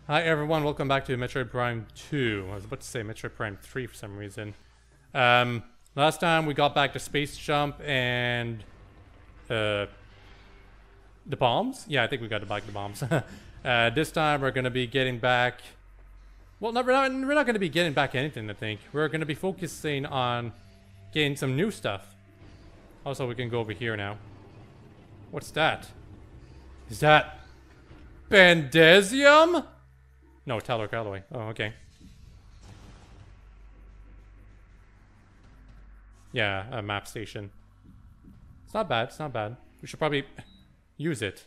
Hi everyone, welcome back to Metroid Prime 2. I was about to say Metroid Prime 3 for some reason. Last time we got back to Space Jump and the bombs? Yeah, I think we got back the bombs. This time we're gonna be getting back... Well, no, we're not gonna be getting back anything, I think. We're gonna be focusing on getting some new stuff. Also, we can go over here now. What's that? Is that... Bandesium? No, Talor Calloway. Oh, okay. Yeah, a map station. It's not bad, it's not bad. We should probably use it,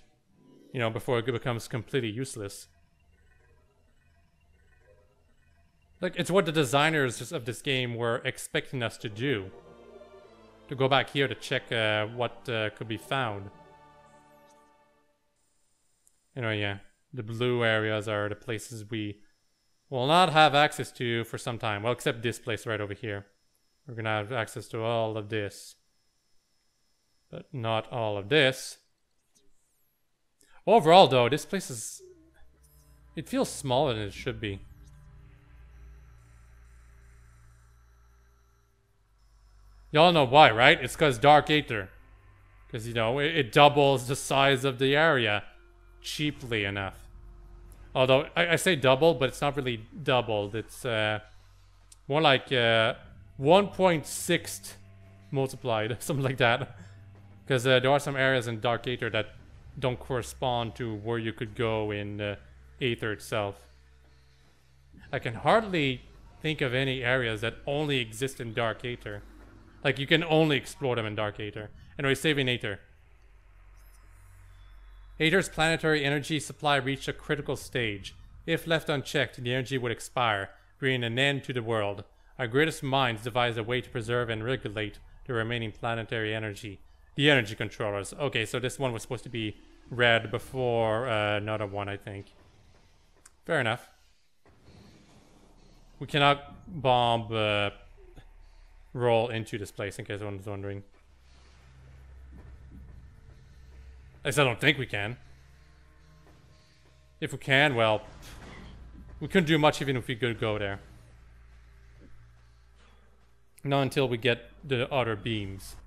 you know, before it becomes completely useless. Like, it's what the designers of this game were expecting us to do. To go back here to check what could be found. Anyway, yeah. The blue areas are the places we will not have access to for some time. Well, except this place right over here. We're gonna have access to all of this. But not all of this. Overall, though, this place is... It feels smaller than it should be. Y'all know why, right? It's because Dark Aether. Because, you know, it doubles the size of the area. Cheaply enough. Although, I say double, but it's not really doubled. It's more like 1.6 multiplied, something like that. Because there are some areas in Dark Aether that don't correspond to where you could go in Aether itself. I can hardly think of any areas that only exist in Dark Aether. Like, you can only explore them in Dark Aether. Anyway, saving Aether. Aether's planetary energy supply reached a critical stage. If left unchecked, the energy would expire, bringing an end to the world. Our greatest minds devised a way to preserve and regulate the remaining planetary energy. The energy controllers. Okay, so this one was supposed to be red before another one, I think. Fair enough. We cannot bomb roll into this place, in case anyone's wondering. At least I don't think we can. If we can, well... We couldn't do much even if we could go there. Not until we get the other beams.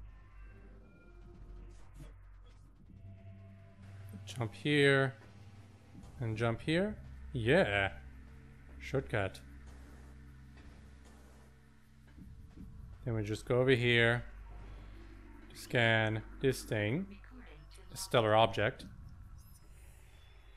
Jump here. And jump here. Yeah. Shortcut. Then we just go over here. Scan this thing. The stellar object.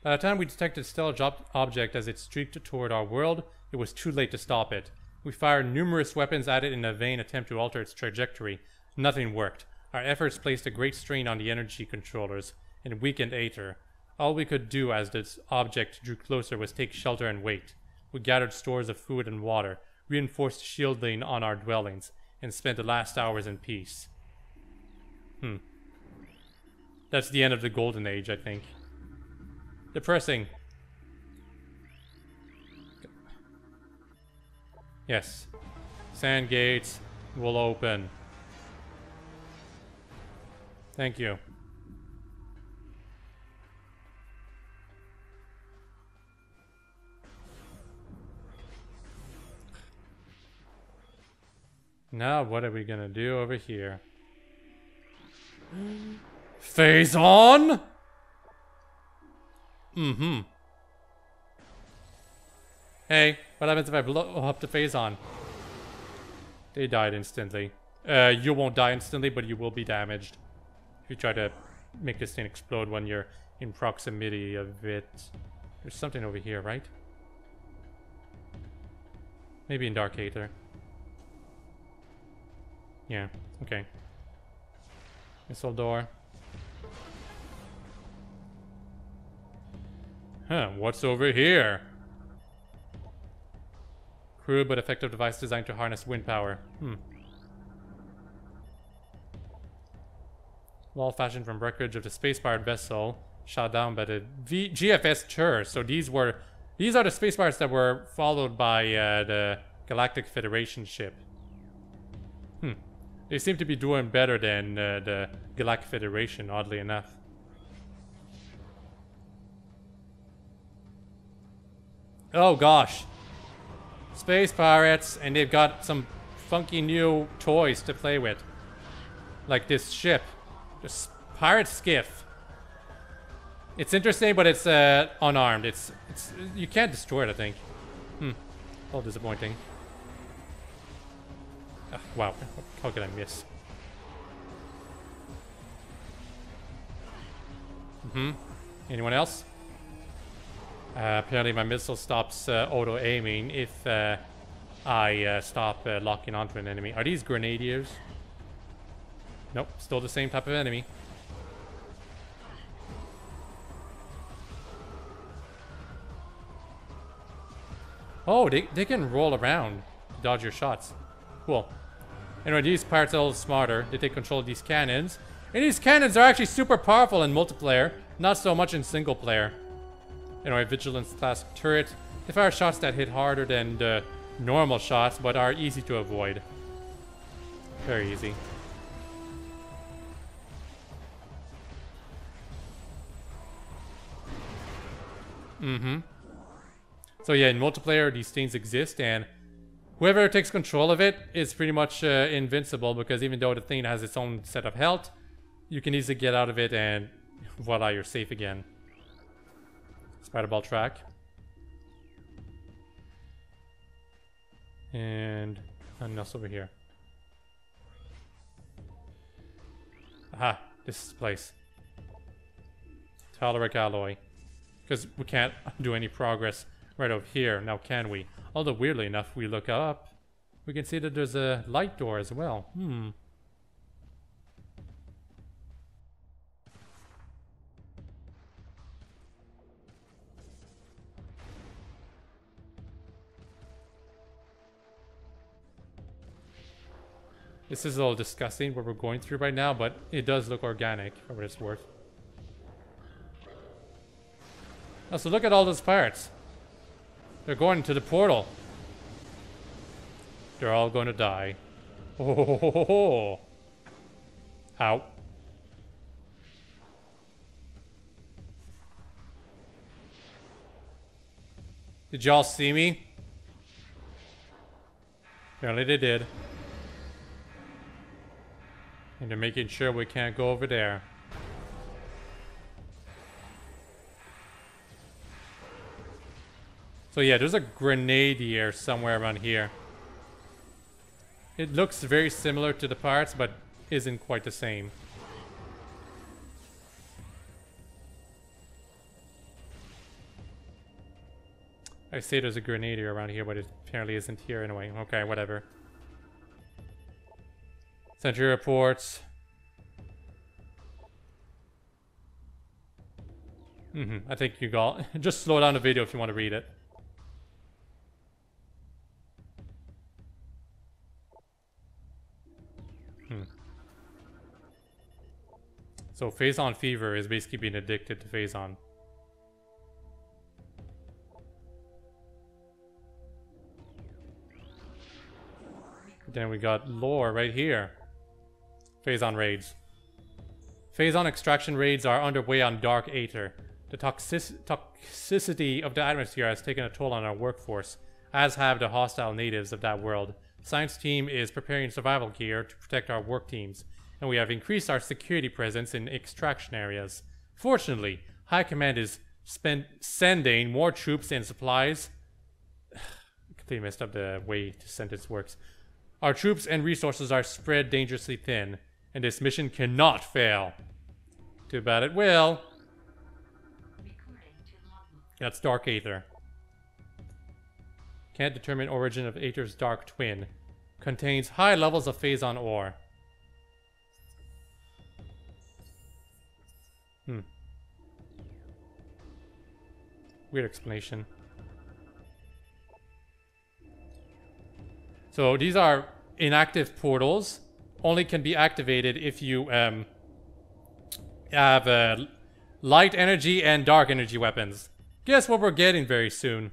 By the time we detected the stellar object as it streaked toward our world, it was too late to stop it. We fired numerous weapons at it in a vain attempt to alter its trajectory. Nothing worked. Our efforts placed a great strain on the energy controllers and weakened Aether. All we could do as this object drew closer was take shelter and wait. We gathered stores of food and water, reinforced shielding on our dwellings, and spent the last hours in peace. That's the end of the Golden Age, I think. Depressing. Yes. Sand gates will open. Thank you. Now, what are we gonna do over here? Phase on? Mm-hmm. Hey, what happens if I blow up the phase on? They died instantly. You won't die instantly, but you will be damaged. If you try to make this thing explode when you're in proximity of it. There's something over here, right? Maybe in Dark Aether. Yeah, okay. Missile door. Huh, what's over here? Crude but effective device designed to harness wind power. Wall fashioned from wreckage of the space-powered vessel shot down by the GFS Chur. So these are the space pirates that were followed by the Galactic Federation ship. They seem to be doing better than the Galactic Federation, oddly enough. Oh gosh. Space pirates, and they've got some funky new toys to play with. Like this ship. This pirate skiff. It's interesting, but it's unarmed. It's you can't destroy it, I think. All disappointing. Wow, how could I miss? Anyone else? Apparently my missile stops auto-aiming if I stop locking onto an enemy. Are these grenadiers? Nope, still the same type of enemy. Oh, they can roll around to dodge your shots. Cool. Anyway, these pirates are a little smarter. They take control of these cannons. And these cannons are actually super powerful in multiplayer. Not so much in single player. Anyway, Vigilance class turret. They fire shots that hit harder than the normal shots, but are easy to avoid. Very easy. So yeah, in multiplayer, these things exist, and whoever takes control of it is pretty much invincible, because even though the thing has its own set of health, you can easily get out of it, and voila, you're safe again. Spider ball track. And nothing else over here. Aha, this is the place. Telluric alloy. Because we can't do any progress right over here, now can we? Although weirdly enough, we look up, we can see that there's a light door as well. This is a little disgusting what we're going through right now, but it does look organic for what it's worth. Oh, so look at all those pirates. They're going to the portal. They're all going to die. Oh, ow. Did y'all see me? Apparently they did. And they're making sure we can't go over there. So yeah, there's a grenadier somewhere around here. It looks very similar to the pirates, but isn't quite the same. I say there's a grenadier around here, but it apparently isn't here anyway. Okay, whatever. Sentry reports. I think you got... Just slow down the video if you want to read it. So Phazon fever is basically being addicted to Phazon. Then we got lore right here. Phazon raids. Phazon extraction raids are underway on Dark Aether. The toxicity of the atmosphere has taken a toll on our workforce, as have the hostile natives of that world. The science team is preparing survival gear to protect our work teams, and we have increased our security presence in extraction areas. Fortunately, High Command is sending more troops and supplies. I completely messed up the way the sentence works. Our troops and resources are spread dangerously thin, and this mission cannot fail. Too bad it will. That's Dark Aether. Can't determine origin of Aether's dark twin. Contains high levels of Phazon ore. Weird explanation. So these are inactive portals. Only can be activated if you have light energy and dark energy weapons. Guess what we're getting very soon?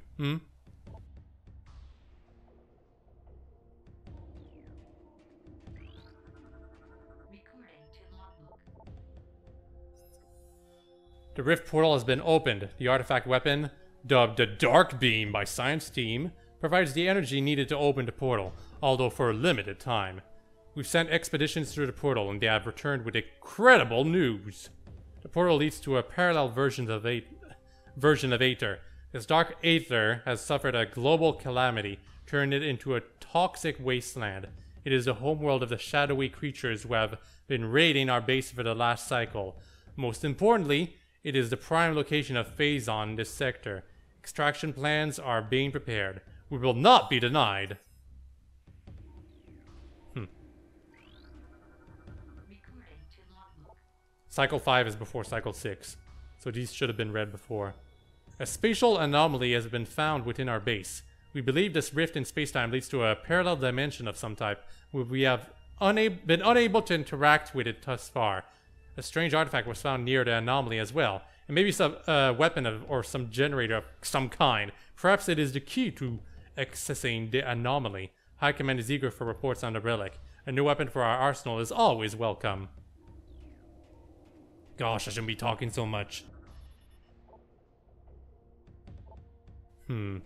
The rift portal has been opened. The artifact weapon dubbed the Dark Beam by science team, provides the energy needed to open the portal, although for a limited time. We've sent expeditions through the portal and they have returned with incredible news. The portal leads to a parallel version of Aether. This dark Aether has suffered a global calamity, turning it into a toxic wasteland. It is the homeworld of the shadowy creatures who have been raiding our base for the last cycle. Most importantly, it is the prime location of Phazon in this sector. Extraction plans are being prepared. We will not be denied. Cycle 5 is before Cycle 6, so these should have been read before. A spatial anomaly has been found within our base. We believe this rift in spacetime leads to a parallel dimension of some type, where we have been unable to interact with it thus far. A strange artifact was found near the anomaly as well, and maybe some weapon or some generator of some kind. Perhaps it is the key to accessing the anomaly. High Command is eager for reports on the relic. A new weapon for our arsenal is always welcome. Gosh, I shouldn't be talking so much. The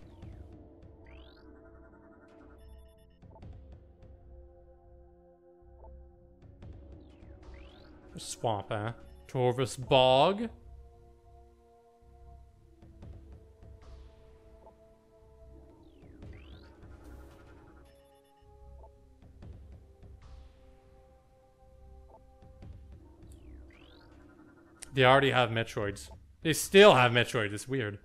swamp, huh? Torvus Bog? They already have Metroids. They still have Metroids. It's weird.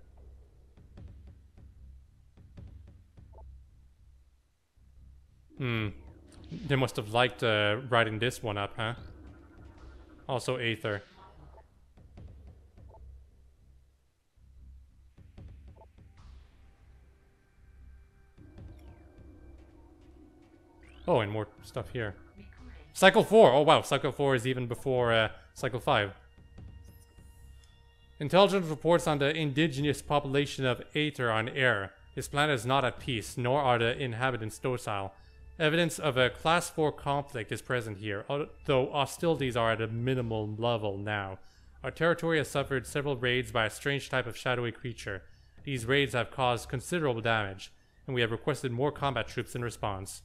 They must have liked writing this one up, huh? Also Aether. Oh, and more stuff here. Cycle 4! Oh wow, Cycle 4 is even before Cycle 5. Intelligence reports on the indigenous population of Aether on air. This planet is not at peace, nor are the inhabitants docile. Evidence of a Class 4 conflict is present here, though hostilities are at a minimal level now. Our territory has suffered several raids by a strange type of shadowy creature. These raids have caused considerable damage, and we have requested more combat troops in response.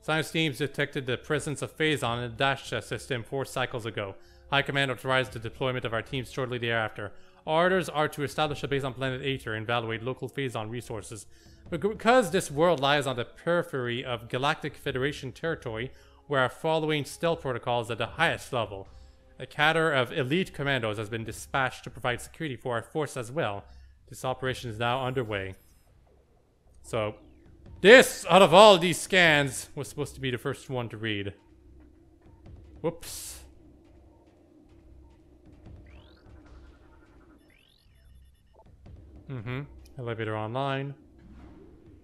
Science teams detected the presence of Phazon in the dash system 4 cycles ago. High Command authorized the deployment of our teams shortly thereafter. Our orders are to establish a base on planet Aether and evaluate local Phazon resources. But because this world lies on the periphery of Galactic Federation territory, we are following stealth protocols at the highest level. A cadre of elite commandos has been dispatched to provide security for our force as well. This operation is now underway. So, this, out of all these scans, was supposed to be the first one to read. Whoops. Elevator online.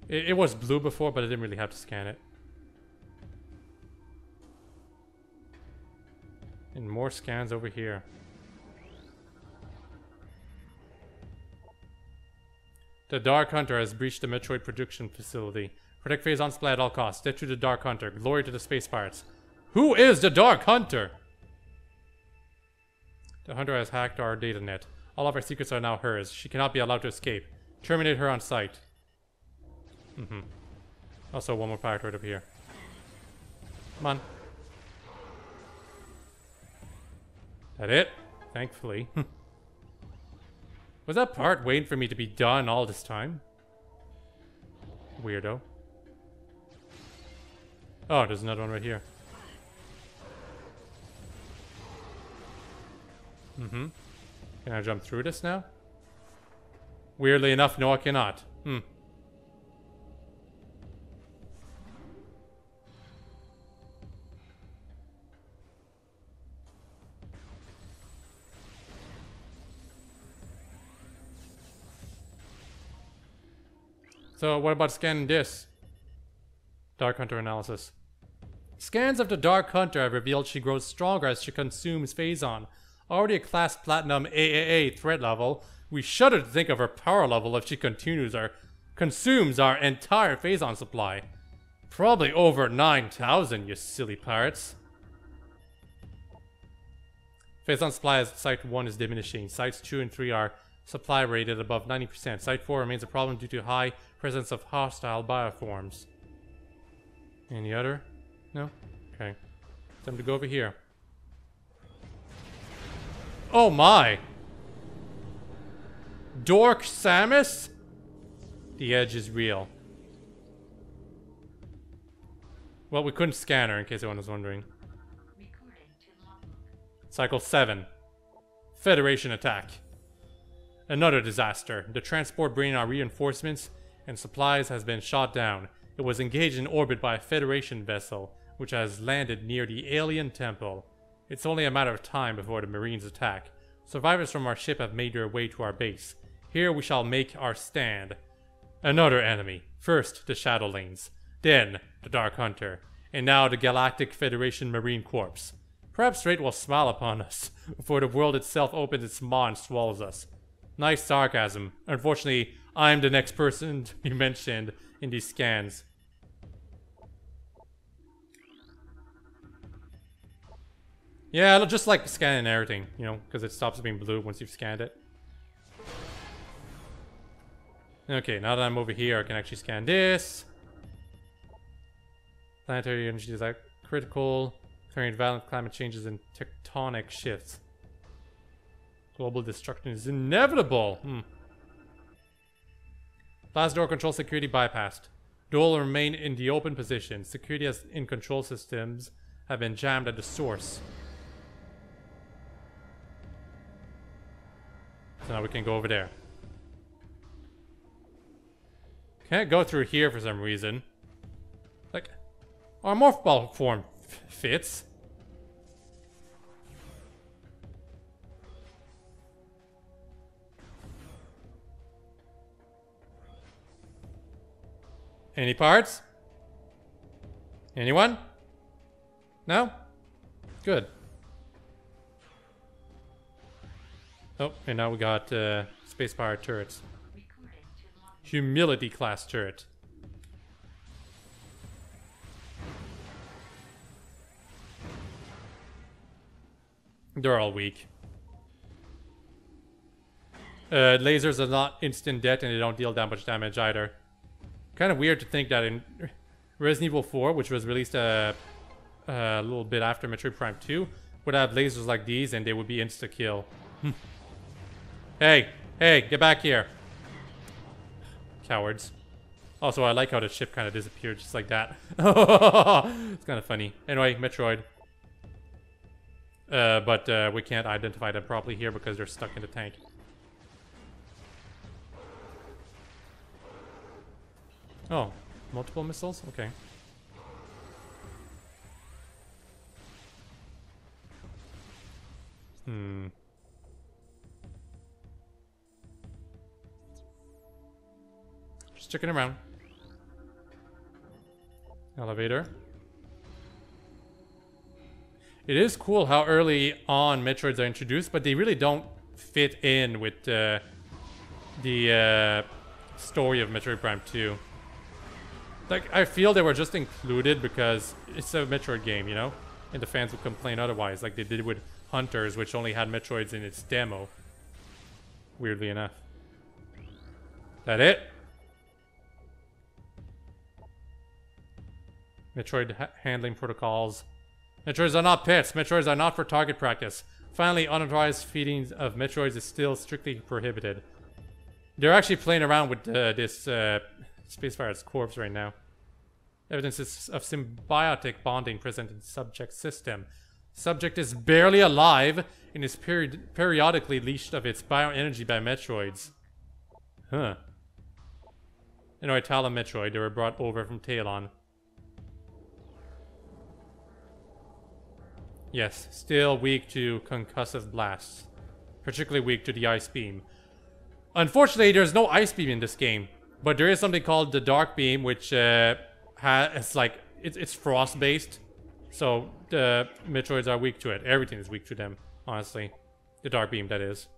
It was blue before, but I didn't really have to scan it. And more scans over here. The Dark Hunter has breached the Metroid production facility. Protect Phazon supply at all costs. Get to the Dark Hunter. Glory to the space pirates. Who is the Dark Hunter? The Hunter has hacked our data net. All of our secrets are now hers. She cannot be allowed to escape. Terminate her on sight. Also, one more pirate right over here. Come on. That it? Thankfully. Was that part waiting for me to be done all this time? Weirdo. Oh, there's another one right here. Can I jump through this now? Weirdly enough, no I cannot. So, what about scanning this? Dark Hunter analysis. Scans of the Dark Hunter have revealed she grows stronger as she consumes Phazon. Already a class platinum AAA threat level, we shudder to think of her power level if she consumes our entire Phazon supply. Probably over 9,000, you silly pirates. Phase on supply as Site 1 is diminishing. Sites 2 and 3 are supply rated above 90%. Site 4 remains a problem due to high presence of hostile bioforms. Any other? No? Okay. Time to go over here. Oh my! Dork Samus? The edge is real. Well, we couldn't scan her in case anyone was wondering. Cycle 7. Federation attack. Another disaster. The transport bringing our reinforcements and supplies has been shot down. It was engaged in orbit by a Federation vessel, which has landed near the alien temple. It's only a matter of time before the Marines attack. Survivors from our ship have made their way to our base. Here we shall make our stand. Another enemy. First, the Shadowlings. Then, the Dark Hunter. And now the Galactic Federation Marine Corps. Perhaps fate will smile upon us before the world itself opens its maw and swallows us. Nice sarcasm. Unfortunately, I'm the next person to be mentioned in these scans. Yeah, it'll just like scanning everything, you know, because it stops being blue once you've scanned it. Okay, now that I'm over here, I can actually scan this. Planetary energy is like critical. Carrying violent climate changes and tectonic shifts. Global destruction is inevitable. Last door control security bypassed. Door will remain in the open position. Security in control systems have been jammed at the source. So now we can go over there. Can't go through here for some reason. Like, our morph ball form fits. Any parts? Anyone? No? Good. Oh, and now we got space-powered turrets. Humility class turret. They're all weak. Lasers are not instant death and they don't deal that much damage either. Kind of weird to think that in Resident Evil 4, which was released a little bit after Metroid Prime 2, would have lasers like these and they would be insta-kill. Hey, get back here. Cowards. Also, I like how the ship kind of disappeared just like that. It's kind of funny. Anyway, Metroid. But we can't identify them properly here because they're stuck in the tank. Oh, multiple missiles? Okay. Just checking around. Elevator. It is cool how early on Metroids are introduced, but they really don't fit in with the story of Metroid Prime 2. Like, I feel they were just included because it's a Metroid game, you know? And the fans would complain otherwise, like they did with Hunters, which only had Metroids in its demo. Weirdly enough. That it? Metroid handling protocols. Metroids are not pets. Metroids are not for target practice. Finally, unauthorized feeding of Metroids is still strictly prohibited. They're actually playing around with this Spacefire's corpse right now. Evidence of symbiotic bonding present in the subject system. Subject is barely alive and is periodically leashed of its bioenergy by Metroids. Huh. Anyway, Talon Metroid, they were brought over from Talon. Yes, still weak to concussive blasts. Particularly weak to the ice beam. Unfortunately, there's no ice beam in this game. But there is something called the Dark Beam, which it's frost based. So the Metroids are weak to it. Everything is weak to them, honestly. The Dark Beam, that is.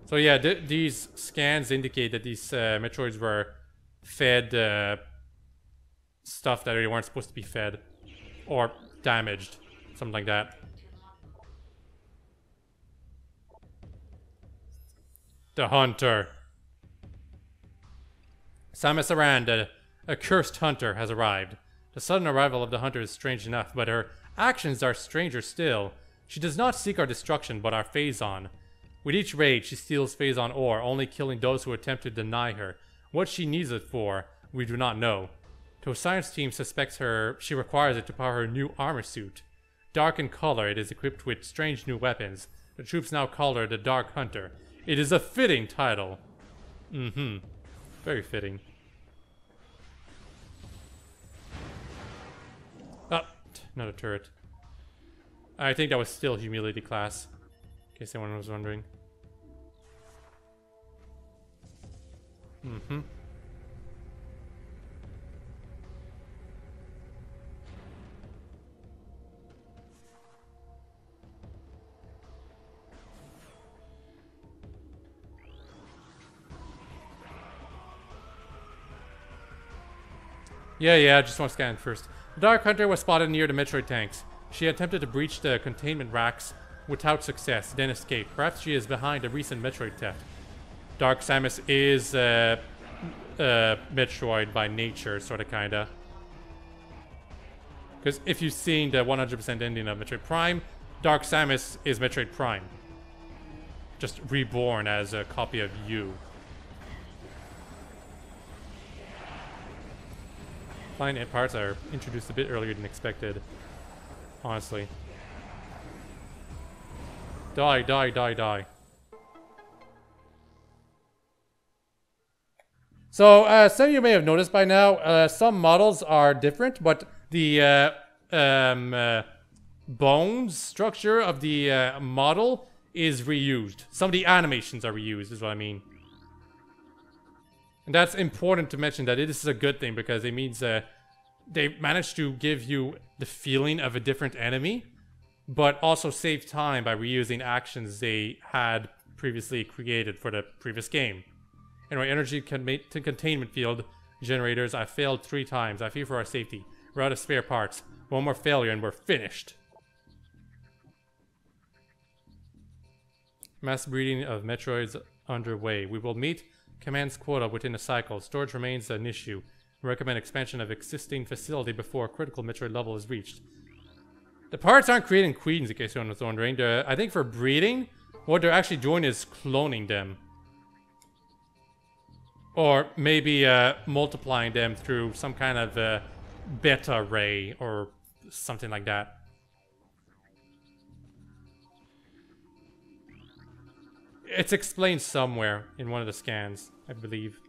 So yeah, these scans indicate that these Metroids were fed stuff that they weren't supposed to be fed. Or damaged. Something like that. The hunter. Samus Aran, the accursed hunter, has arrived. The sudden arrival of the hunter is strange enough, but her actions are stranger still. She does not seek our destruction, but our Phazon. With each raid, she steals Phazon ore, only killing those who attempt to deny her. What she needs it for, we do not know. Though science team suspects she requires it to power her new armor suit. Dark in color, it is equipped with strange new weapons. The troops now call her the Dark Hunter. It is a fitting title. Very fitting. Ah, another turret. I think that was still humility class. In case anyone was wondering. Yeah, I just want to scan first. The Dark Hunter was spotted near the Metroid tanks. She attempted to breach the containment racks without success, then escaped. Perhaps she is behind a recent Metroid theft. Dark Samus is Metroid by nature, sorta kinda. Because if you've seen the 100% ending of Metroid Prime, Dark Samus is Metroid Prime. Just reborn as a copy of you. Flying parts are introduced a bit earlier than expected. Honestly. Die. So, some of you may have noticed by now, some models are different, but the bones structure of the model is reused. Some of the animations are reused, is what I mean. And that's important to mention, that this is a good thing, because it means they managed to give you the feeling of a different enemy, but also save time by reusing actions they had previously created for the previous game. Anyway, energy containment field generators. I failed 3 times. I fear for our safety. We're out of spare parts. One more failure and we're finished. Mass breeding of Metroids underway. We will meet command's quota within a cycle. Storage remains an issue. We recommend expansion of existing facility before a critical Metroid level is reached. The parts aren't creating queens, in case anyone was wondering. I think for breeding, what they're actually doing is cloning them. Or maybe multiplying them through some kind of beta ray or something like that. It's explained somewhere in one of the scans, I believe.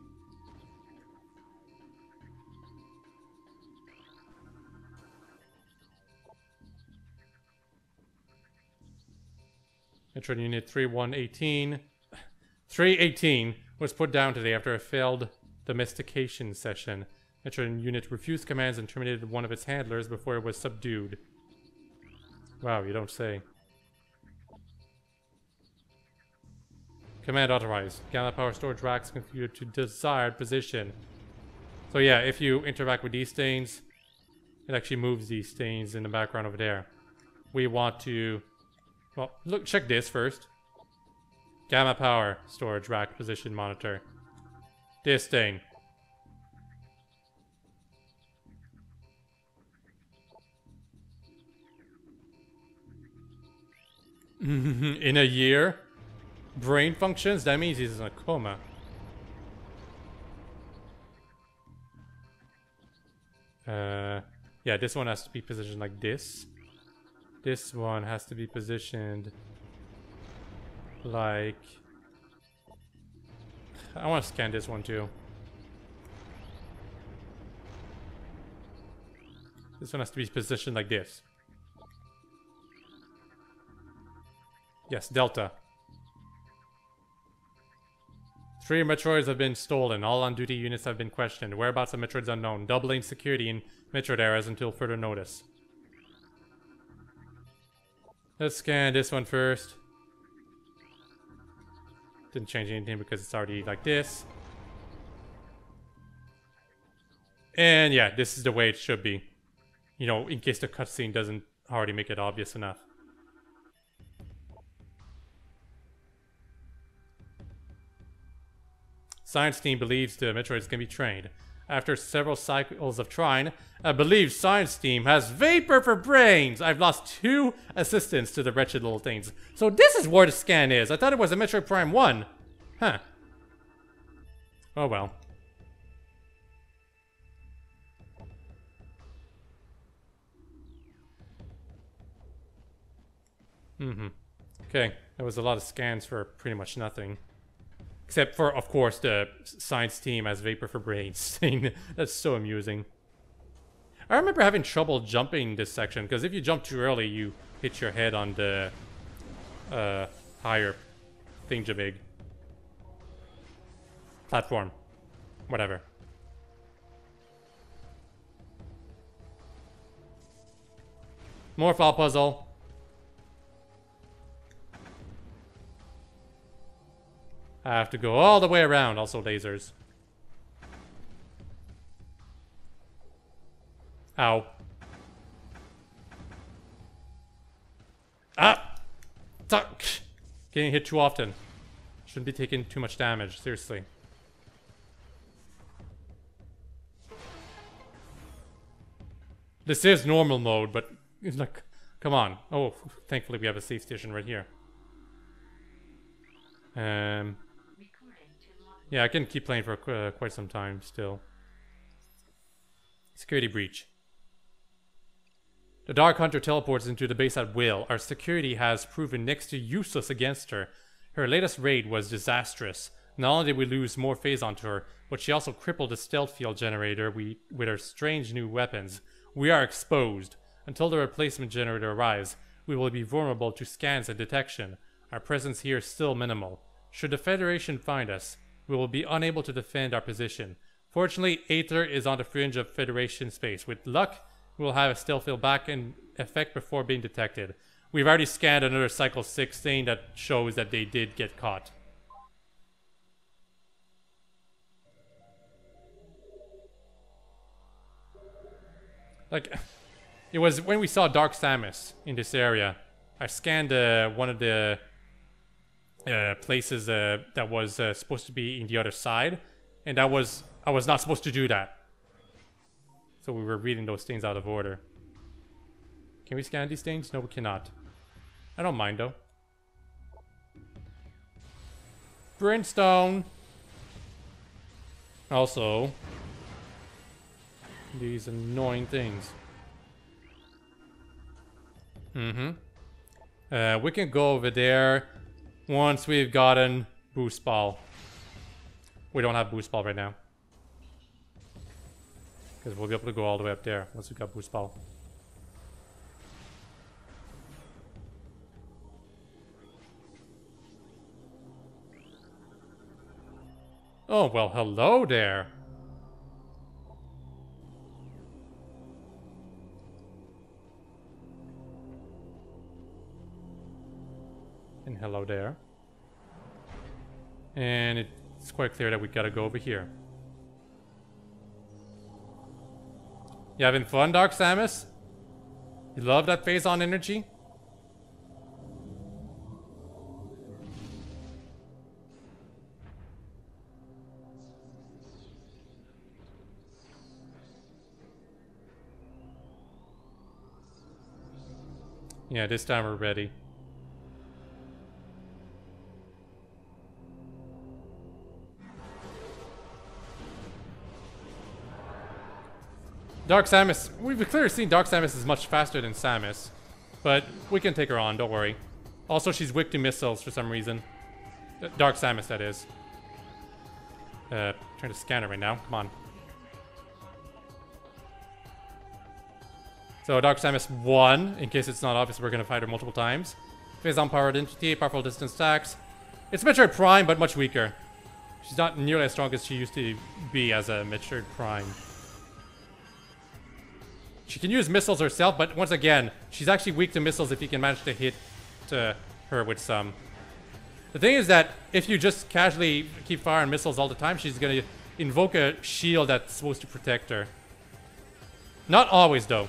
Metroid Unit 318 was put down today after a failed domestication session. Metroid Unit refused commands and terminated one of its handlers before it was subdued. Wow, you don't say. Command authorized. Gamma power storage racks configured to desired position. So yeah, if you interact with these things, it actually moves these things in the background over there. We want to... Well, look, check this first. Gamma power storage rack position monitor. This thing. In a year? Brain functions? That means he's in a coma. Yeah, this one has to be positioned like this. This one has to be positioned like... I want to scan this one too. This one has to be positioned like this. Yes, Delta. 3 Metroids have been stolen. All on-duty units have been questioned. Whereabouts of Metroids unknown. Doubling security in Metroid eras until further notice. Let's scan this one first. Didn't change anything because it's already like this. And yeah, this is the way it should be. You know, in case the cutscene doesn't already make it obvious enough. Science team believes the Metroids can be trained. After several cycles of trying, I believe science team has vapor for brains. I've lost 2 assistants to the wretched little things. So this is where the scan is. I thought it was a Metroid Prime 1. Huh. Oh well. Okay, that was a lot of scans for pretty much nothing. Except for, of course, the science team has vapor for brains thing. That's so amusing. I remember having trouble jumping this section, because if you jump too early, you hit your head on the higher thingamajig. Platform. Whatever. More fall puzzle. I have to go all the way around. Also lasers. Ow. Ah! Tuck! Getting hit too often. Shouldn't be taking too much damage, seriously. This is normal mode, but it's like, come on. Oh, thankfully we have a safe station right here. Yeah, I can keep playing for quite some time still. Security breach. The Dark Hunter teleports into the base at will. Our security has proven next to useless against her. Her latest raid was disastrous. Not only did we lose more phase onto her, but she also crippled the stealth field generator with her strange new weapons. We are exposed. Until the replacement generator arrives, we will be vulnerable to scans and detection. Our presence here is still minimal. Should the Federation find us, we will be unable to defend our position. Fortunately, Aether is on the fringe of Federation space. With luck, we will have a stealth field back in effect before being detected. We've already scanned another Cycle 6 thing that shows that they did get caught. Like, it was when we saw Dark Samus in this area. I scanned one of the places that was supposed to be in the other side, and I was not supposed to do that. So we were reading those things out of order. Can we scan these things? No, we cannot. I don't mind though. Brimstone. Also, these annoying things. We can go over there once we've gotten boost ball. We don't have boost ball right now, because we'll be able to go all the way up there once we got boost ball. Oh, well, hello there. And hello there. And it's quite clear that we gotta go over here. You having fun, Dark Samus? You love that phase-on energy? Yeah, this time we're ready. Dark Samus, we've clearly seen Dark Samus is much faster than Samus, but we can take her on, don't worry. Also, she's weak to missiles for some reason. Dark Samus, that is. Trying to scan her right now, come on. So Dark Samus 1, in case it's not obvious, we're gonna fight her multiple times. Phase-on powered entity, powerful distance attacks. It's Metroid Prime, but much weaker. She's not nearly as strong as she used to be as a Metroid Prime. She can use missiles herself, but once again, she's actually weak to missiles if you can manage to hit her with some. The thing is that if you just casually keep firing missiles all the time, she's gonna invoke a shield that's supposed to protect her. Not always, though.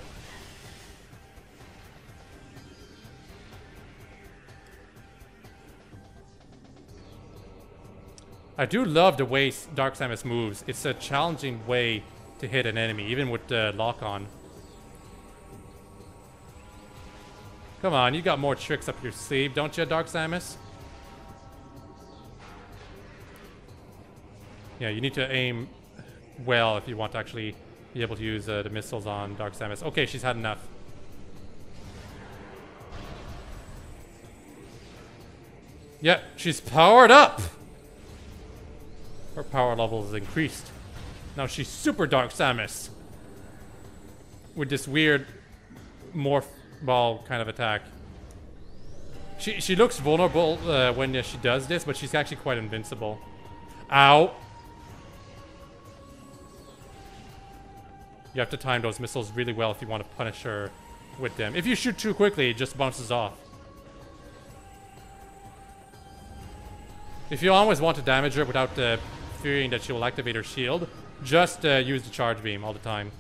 I do love the way Dark Samus moves. It's a challenging way to hit an enemy, even with the lock-on. Come on, you got more tricks up your sleeve, don't you, Dark Samus? Yeah, you need to aim well if you want to actually be able to use the missiles on Dark Samus. Okay, she's had enough. Yeah, she's powered up! Her power level is increased. Now she's Super Dark Samus. With this weird morph ball kind of attack. She looks vulnerable when she does this, but she's actually quite invincible. Ow! You have to time those missiles really well if you want to punish her with them. If you shoot too quickly, it just bounces off. If you always want to damage her without fearing that she will activate her shield, just use the charge beam all the time.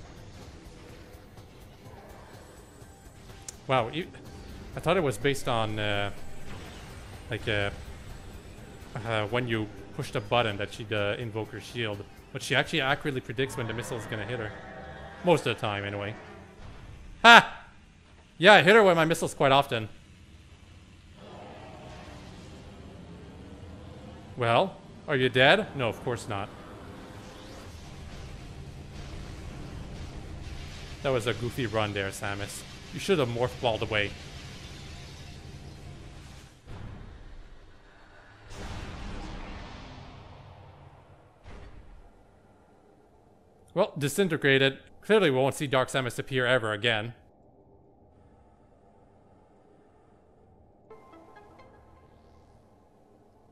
Wow, I thought it was based on when you push the button that she'd invoke her shield, but she actually accurately predicts when the missile is gonna hit her. Most of the time, anyway. Ha! Yeah, I hit her with my missiles quite often. Well, are you dead? No, of course not. That was a goofy run there, Samus. You should have morph balled away. Well, disintegrated. Clearly we won't see Dark Samus appear ever again.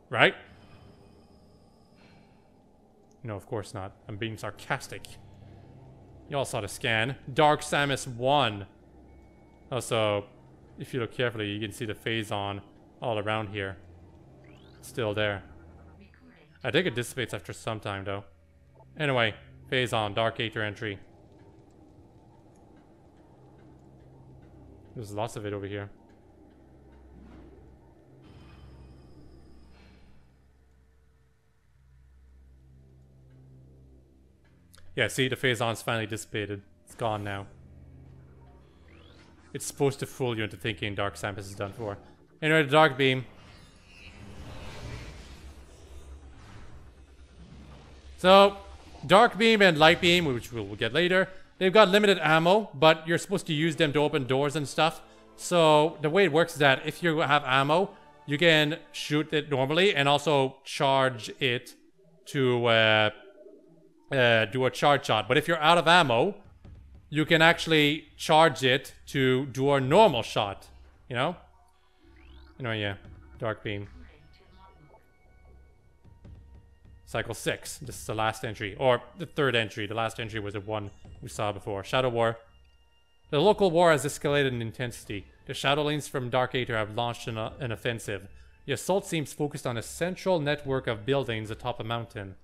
Right? No, of course not. I'm being sarcastic. You all saw the scan. Dark Samus 1. Also, if you look carefully, you can see the phase-on all around here. It's still there. I think it dissipates after some time, though. Anyway, phase-on, Dark Aether entry. There's lots of it over here. Yeah, see, the phase-on's finally dissipated. It's gone now. It's supposed to fool you into thinking Dark Samus is done for. Anyway, the Dark Beam. So, Dark Beam and Light Beam, which we'll get later, they've got limited ammo, but you're supposed to use them to open doors and stuff. So, the way it works is that if you have ammo, you can shoot it normally and also charge it to do a charge shot. But if you're out of ammo, you can actually charge it to do a normal shot. You know? Anyway, yeah. Dark Beam. Cycle 6. This is the last entry. Or the third entry. The last entry was the one we saw before. Shadow War. The local war has escalated in intensity. The Shadowlings from Dark Aether have launched an offensive. The assault seems focused on a central network of buildings atop a mountain.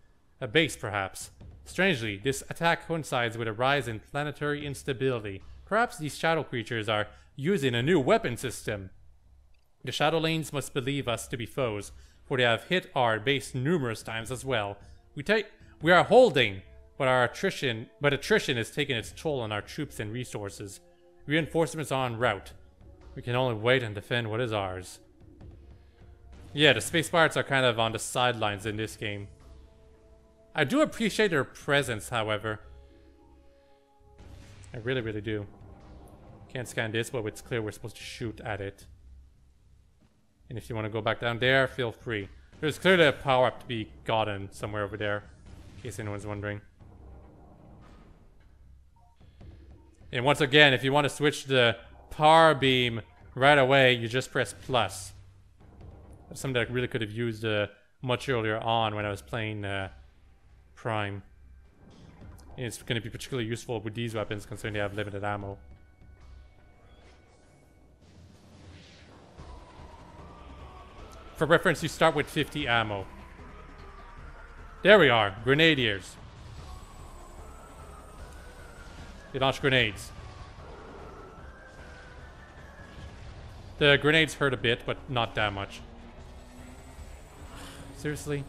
A base, perhaps. Strangely, this attack coincides with a rise in planetary instability. Perhaps these shadow creatures are using a new weapon system. The Shadowlings must believe us to be foes, for they have hit our base numerous times as well. We are holding, but attrition is taking its toll on our troops and resources. Reinforcements are en route. We can only wait and defend what is ours. Yeah, the space pirates are kind of on the sidelines in this game. I do appreciate their presence, however. I really, really do. Can't scan this, but it's clear we're supposed to shoot at it. And if you want to go back down there, feel free. There's clearly a power-up to be gotten somewhere over there, in case anyone's wondering. And once again, if you want to switch the power beam right away, you just press plus. That's something that I really could have used much earlier on when I was playing Prime. And it's going to be particularly useful with these weapons considering they have limited ammo. For reference, you start with 50 ammo. There we are, Grenadiers. They launch grenades. The grenades hurt a bit, but not that much. Seriously?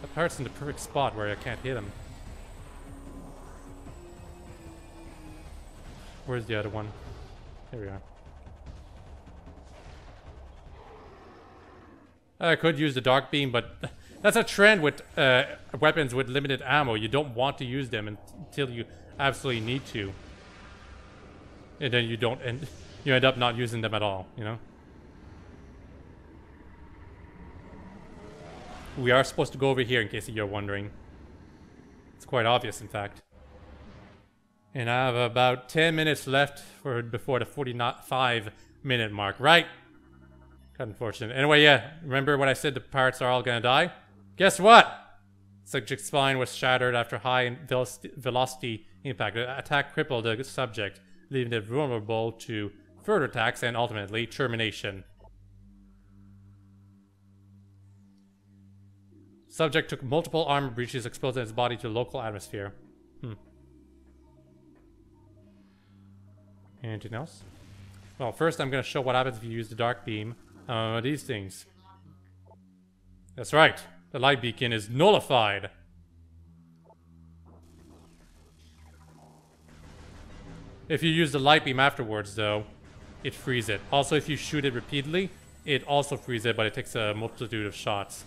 The pirate's in the perfect spot where I can't hit him. Where's the other one? There we are. I could use the dark beam, but that's a trend with weapons with limited ammo. You don't want to use them until you absolutely need to. And then you don't end, you end up not using them at all, you know? We are supposed to go over here in case you're wondering. It's quite obvious, in fact. And I have about 10 minutes left before the 45-minute mark, right? Kind of unfortunate. Anyway, yeah, remember when I said the pirates are all gonna die? Guess what? Subject's spine was shattered after high velocity impact. The attack crippled the subject, leaving it vulnerable to further attacks and ultimately termination. Subject took multiple armor breaches, exposing its body to local atmosphere. Anything else? Well, first I'm going to show what happens if you use the dark beam. These things. That's right. The light beacon is nullified. If you use the light beam afterwards, though, it frees it. Also, if you shoot it repeatedly, it also frees it, but it takes a multitude of shots.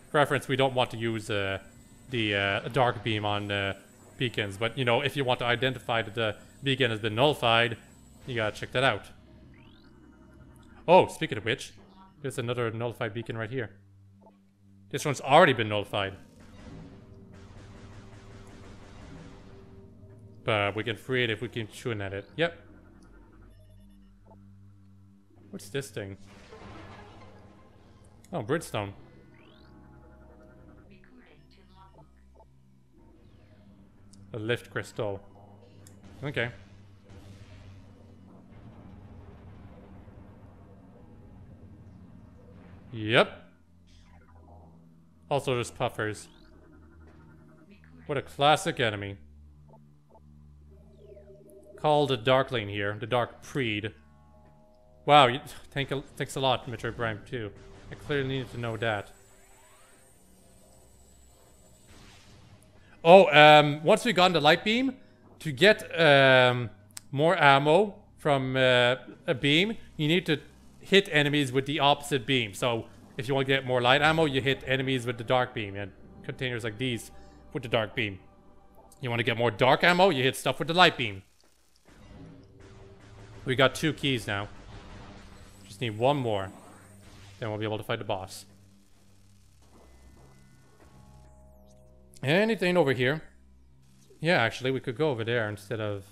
For reference, we don't want to use the dark beam on beacons, but you know, if you want to identify that the beacon has been nullified, you gotta check that out. Oh, speaking of which, there's another nullified beacon right here. This one's already been nullified. But we can free it if we keep shooting at it. Yep. What's this thing? Oh, bridgestone. A lift crystal. Okay. Yep. Also there's puffers. What a classic enemy. Called a Darkling here. The Dark Preed. Wow, thanks a lot, Metroid Prime 2. I clearly needed to know that. Oh, once we got in the light beam, to get more ammo from a beam, you need to hit enemies with the opposite beam. So, if you want to get more light ammo, you hit enemies with the dark beam, and containers like these with the dark beam. You want to get more dark ammo, you hit stuff with the light beam. We got 2 keys now. Just need 1 more. Then we'll be able to fight the boss. Anything over here? Yeah, actually, we could go over there instead of...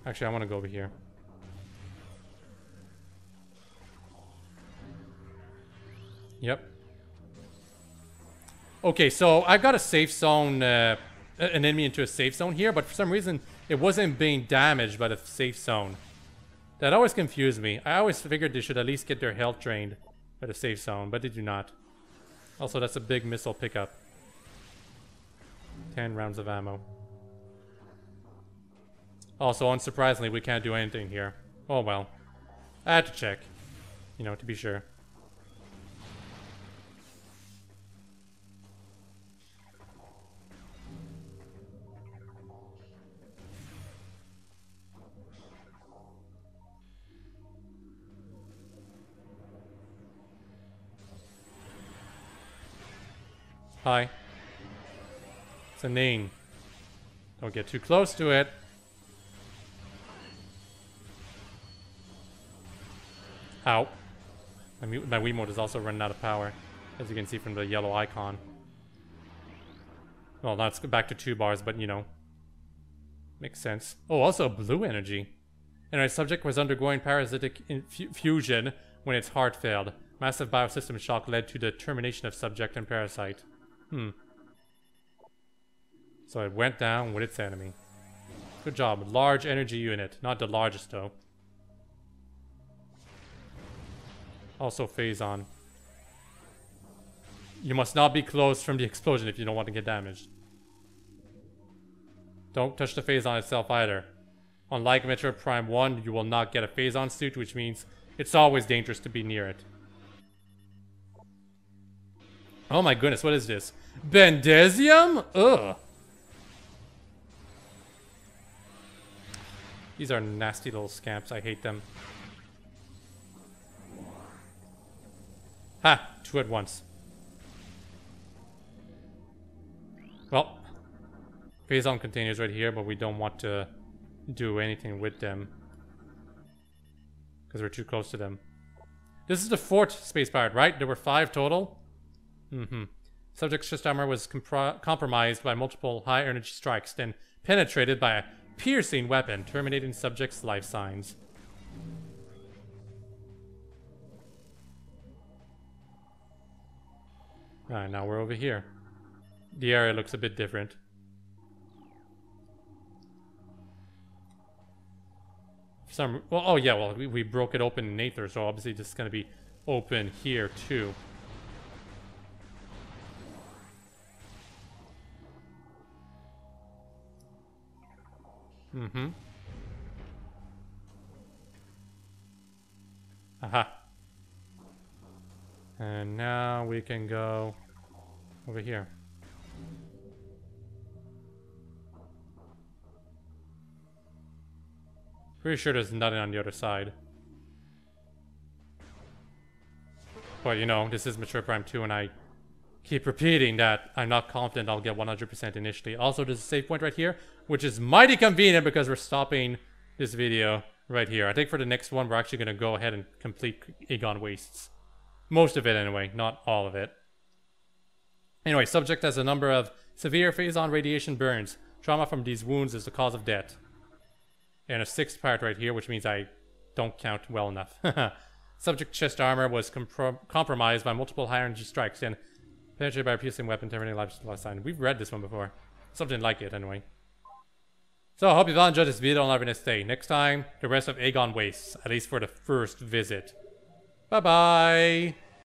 Actually, I want to go over here. Yep. Okay, so I got a safe zone, an enemy into a safe zone here, but for some reason, it wasn't being damaged by the safe zone. That always confused me. I always figured they should at least get their health drained by the safe zone, but they do not. Also, that's a big missile pickup. 10 rounds of ammo. Also, unsurprisingly, we can't do anything here. Oh well. I had to check. You know, to be sure. Hi. It's a name. Don't get too close to it. Ow. My Wiimote is also running out of power, as you can see from the yellow icon. Well, now it's back to 2 bars, but you know. Makes sense. Oh, also blue energy. And our subject was undergoing parasitic fusion when its heart failed. Massive biosystem shock led to the termination of subject and parasite. So it went down with its enemy. Good job. Large energy unit. Not the largest, though. Also Phazon. You must not be close from the explosion if you don't want to get damaged. Don't touch the Phazon itself either. Unlike Metroid Prime 1, you will not get a Phazon suit, which means It's always dangerous to be near it. Oh my goodness, what is this? Bendesium? Ugh. These are nasty little scamps. I hate them. Ha! 2 at once. Well, phase-on containers right here, but we don't want to do anything with them because we're too close to them. This is the 4th space pirate, right? There were 5 total. Subject's chest armor was compromised by multiple high-energy strikes, then penetrated by a piercing weapon, terminating subject's life signs. Alright, now we're over here. The area looks a bit different. Well, oh yeah, well, we broke it open in Aether, so obviously this is going to be open here too. Aha. And now we can go over here. Pretty sure there's nothing on the other side. But you know, this is Metroid Prime 2 and I keep repeating that I'm not confident I'll get 100% initially. Also, there's a save point right here, which is mighty convenient because we're stopping this video right here. I think for the next one, we're actually going to go ahead and complete Aegon Wastes. Most of it anyway, not all of it. Anyway, subject has a number of severe phase-on radiation burns. Trauma from these wounds is the cause of death. And a 6th part right here, which means I don't count well enough. Subject chest armor was compromised by multiple high-energy strikes and penetrated by a piercing weapon, terminating life sign. We've read this one before. Something like it, anyway. So, I hope you've all enjoyed this video and have a nice day. Next time, the rest of Aegon Wastes, at least for the first visit. Bye-bye!